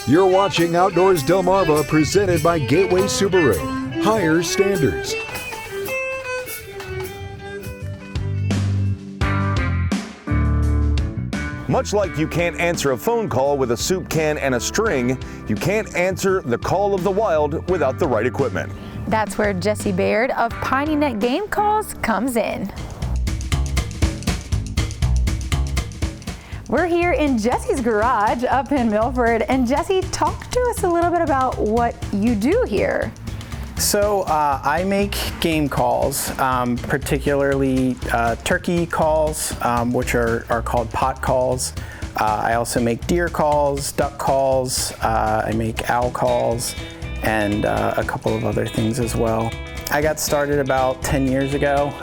You're watching Outdoors Delmarva, presented by Gateway Subaru. Higher standards. Much like you can't answer a phone call with a soup can and a string, you can't answer the call of the wild without the right equipment. That's where Jesse Baird of piney-neck-game-calls comes in. We're here in Jesse's garage up in Milford, and Jesse, talk to us a little bit about what you do here. So I make game calls, particularly turkey calls, which are called pot calls. I also make deer calls, duck calls, I make owl calls, and a couple of other things as well. I got started about 10 years ago,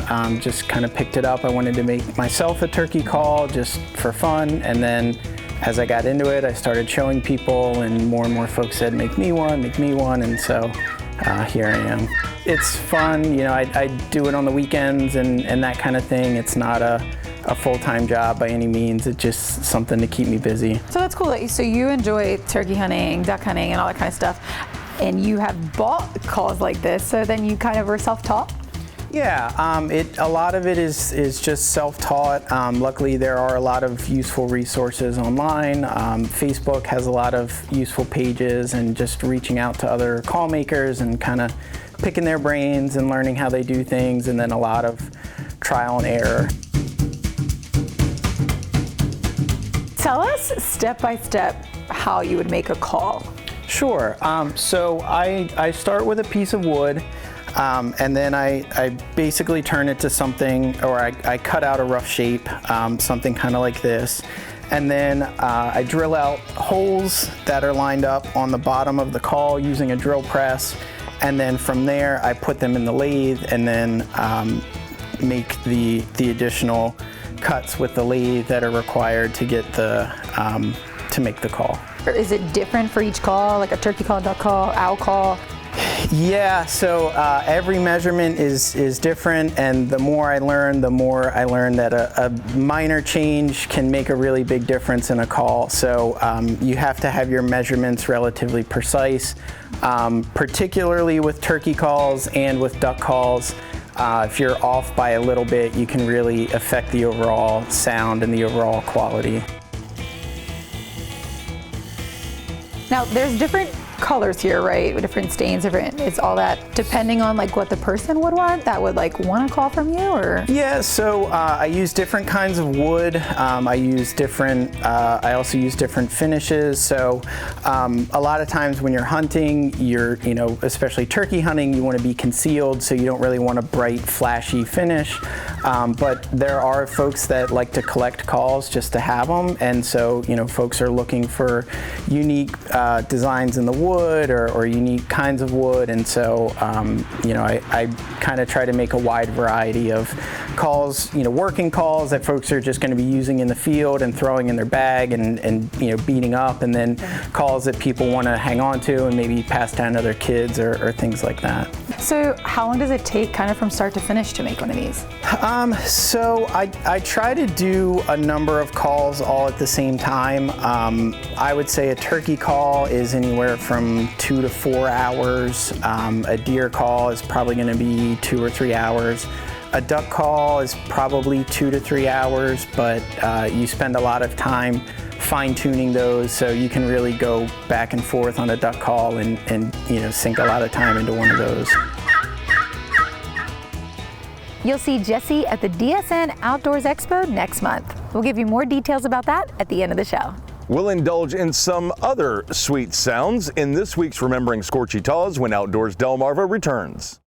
just kind of picked it up. I wanted to make myself a turkey call just for fun, and then as I got into it, I started showing people, and more folks said, make me one, and so here I am. It's fun, you know, I do it on the weekends and that kind of thing. It's not a full-time job by any means. It's just something to keep me busy. So that's cool. So you enjoy turkey hunting, duck hunting, and all that kind of stuff, and you have bought calls like this, so then you kind of were self-taught? Yeah, a lot of it is just self-taught. Luckily, there are a lot of useful resources online. Facebook has a lot of useful pages, and just reaching out to other call makers and kind of picking their brains and learning how they do things, and then a lot of trial and error. Tell us step by step how you would make a call. Sure. So I start with a piece of wood. And then I basically turn it to something, or I cut out a rough shape, something kind of like this. And then I drill out holes that are lined up on the bottom of the call using a drill press. And then from there, I put them in the lathe and then make the additional cuts with the lathe that are required to get to make the call. Is it different for each call, like a turkey call, duck call, owl call? Yeah, so every measurement is different, and the more I learn that a minor change can make a really big difference in a call. So you have to have your measurements relatively precise, particularly with turkey calls and with duck calls. If you're off by a little bit, you can really affect the overall sound and the overall quality. Now, there's different colors here, right? Different stains, it's all that depending on like what the person would want, that would like want a call from you, or? Yeah, so I use different kinds of wood. I also use different finishes. So a lot of times when you're hunting, especially turkey hunting, you want to be concealed, so you don't really want a bright, flashy finish. But there are folks that like to collect calls just to have them, and so folks are looking for unique designs in the wood or unique kinds of wood, and so I kind of try to make a wide variety of calls, working calls that folks are just going to be using in the field and throwing in their bag and beating up, and then calls that people want to hang on to and maybe pass down to their kids or things like that. So how long does it take kind of from start to finish to make one of these? So I try to do a number of calls all at the same time. I would say a turkey call is anywhere from 2 to 4 hours. A deer call is probably going to be 2 or 3 hours. A duck call is probably 2 to 3 hours, but you spend a lot of time fine-tuning those, so you can really go back and forth on a duck call and sink a lot of time into one of those. You'll see Jesse at the DSN Outdoors Expo next month. We'll give you more details about that at the end of the show. We'll indulge in some other sweet sounds in this week's Remembering Scorchy Taws when Outdoors Delmarva returns.